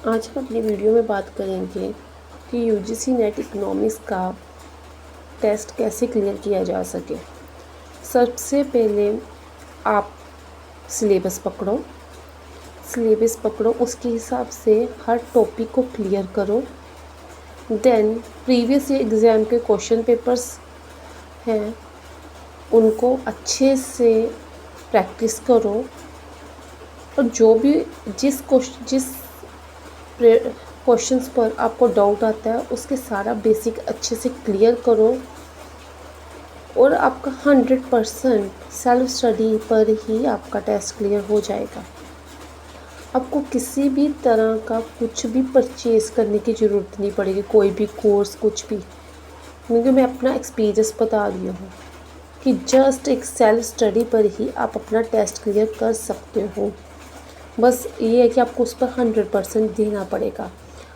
आज हम अपनी वीडियो में बात करेंगे कि यूजीसी नेट इकोनॉमिक्स का टेस्ट कैसे क्लियर किया जा सके। सबसे पहले आप सिलेबस पकड़ो, उसके हिसाब से हर टॉपिक को क्लियर करो। देन प्रीवियस ईयर एग्ज़ाम के क्वेश्चन पेपर्स हैं, उनको अच्छे से प्रैक्टिस करो और जो भी जिस क्वेश्चंस पर आपको डाउट आता है उसके सारा बेसिक अच्छे से क्लियर करो और आपका 100% सेल्फ स्टडी पर ही आपका टेस्ट क्लियर हो जाएगा। आपको किसी भी तरह का कुछ भी परचेज़ करने की ज़रूरत नहीं पड़ेगी, कोई भी कोर्स कुछ भी, क्योंकि मैं अपना एक्सपीरियंस बता रही हूँ कि जस्ट एक सेल्फ स्टडी पर ही आप अपना टेस्ट क्लियर कर सकते हो। बस ये है कि आपको उस पर 100% देना पड़ेगा।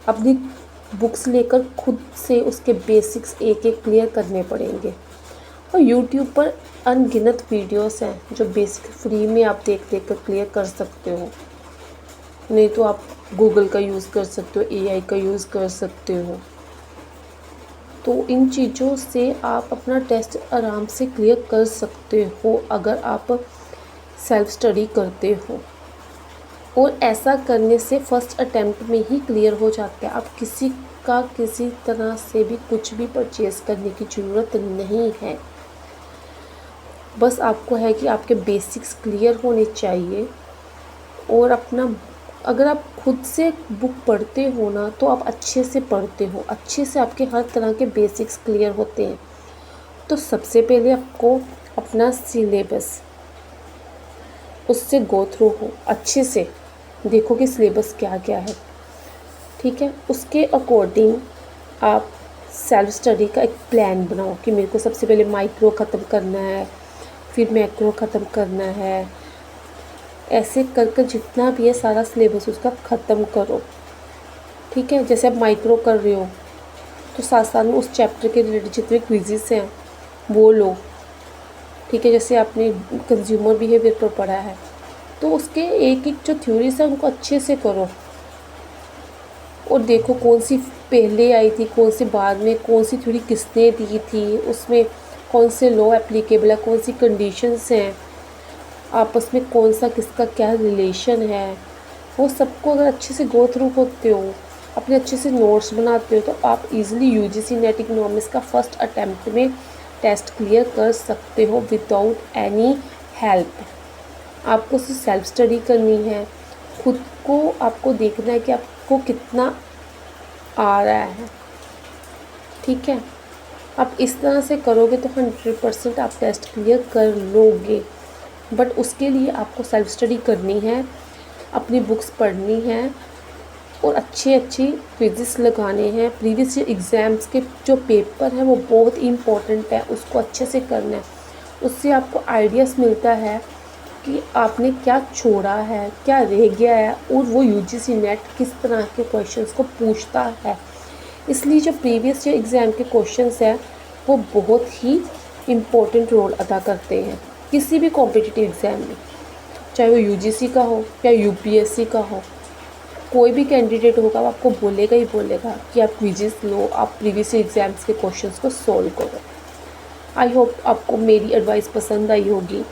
अपनी बुक्स लेकर खुद से उसके बेसिक्स एक एक क्लियर करने पड़ेंगे। और यूट्यूब पर अनगिनत वीडियोस हैं जो बेसिक फ्री में आप देख कर क्लियर कर सकते हो। नहीं तो आप गूगल का यूज़ कर सकते हो, एआई का यूज़ कर सकते हो। तो इन चीज़ों से आप अपना टेस्ट आराम से क्लियर कर सकते हो अगर आप सेल्फ स्टडी करते हो। और ऐसा करने से फर्स्ट अटैम्प्ट में ही क्लियर हो जाता है। आप किसी तरह से भी कुछ भी परचेज़ करने की ज़रूरत नहीं है। बस आपको है कि आपके बेसिक्स क्लियर होने चाहिए। और अगर आप खुद से बुक पढ़ते हो ना, तो आप अच्छे से पढ़ते हो, अच्छे से आपके हर तरह के बेसिक्स क्लियर होते हैं। तो सबसे पहले आपको अपना सिलेबस उससे गो थ्रू हो, अच्छे से देखो कि सिलेबस क्या क्या है, ठीक है। उसके अकॉर्डिंग आप सेल्फ स्टडी का एक प्लान बनाओ कि मेरे को सबसे पहले माइक्रो ख़त्म करना है, फिर मैक्रो ख़त्म करना है। ऐसे कर जितना भी है सारा सिलेबस उसका ख़त्म करो, ठीक है। जैसे आप माइक्रो कर रहे हो तो साथ साथ में उस चैप्टर के रिलेटेड जितने क्विज़ेस हैं वो लो, ठीक है। जैसे आपने कंज्यूमर बिहेवियर पर पढ़ा है तो उसके एक एक जो थ्योरीज है उनको अच्छे से करो और देखो कौन सी पहले आई थी, कौन सी बाद में, कौन सी थ्योरी किसने दी थी, उसमें कौन से लॉ एप्लीकेबल है, कौन सी कंडीशंस हैं, आपस में कौन सा किसका क्या रिलेशन है। वो सबको अगर अच्छे से गो थ्रू होते हो, अपने अच्छे से नोट्स बनाते हो, तो आप इजीली यूजीसी नेट इकोनॉमिक्स का फर्स्ट अटैम्प्ट में टेस्ट क्लियर कर सकते हो विदाउट एनी हेल्प। आपको सिर्फ सेल्फ स्टडी करनी है, खुद को आपको देखना है कि आपको कितना आ रहा है, ठीक है। आप इस तरह से करोगे तो 100% आप टेस्ट क्लियर कर लोगे। बट उसके लिए आपको सेल्फ स्टडी करनी है, अपनी बुक्स पढ़नी है और अच्छे क्विज़ेस लगाने हैं। प्रीवियस ईयर एग्ज़ाम्स के जो पेपर हैं वो बहुत इम्पोर्टेंट है, उसको अच्छे से करना है। उससे आपको आइडियाज़ मिलता है कि आपने क्या छोड़ा है, क्या रह गया है, और वो यूजीसी नेट किस तरह के क्वेश्चंस को पूछता है। इसलिए जो प्रीवियस ईयर एग्ज़ाम के क्वेश्चंस हैं वो बहुत ही इम्पोर्टेंट रोल अदा करते हैं किसी भी कॉम्पिटिटिव एग्ज़ाम में, चाहे वो यूजीसी का हो या यूपीएससी का हो। कोई भी कैंडिडेट होगा वो आपको बोलेगा ही बोलेगा कि आप क्विज़ेस लो, आप प्रीवियस ईयर एग्ज़ाम्स के क्वेश्चंस को सोल्व करो। आई होप आपको मेरी एडवाइस पसंद आई होगी।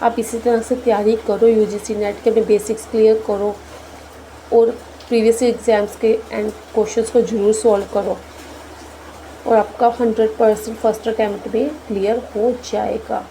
आप इसी तरह से तैयारी करो, यूजीसी नेट के अपने बेसिक्स क्लियर करो और प्रीवियस एग्ज़ाम्स के एंड क्वेश्चंस को ज़रूर सॉल्व करो और आपका 100% फर्स्ट अटैम्प्ट में क्लियर हो जाएगा।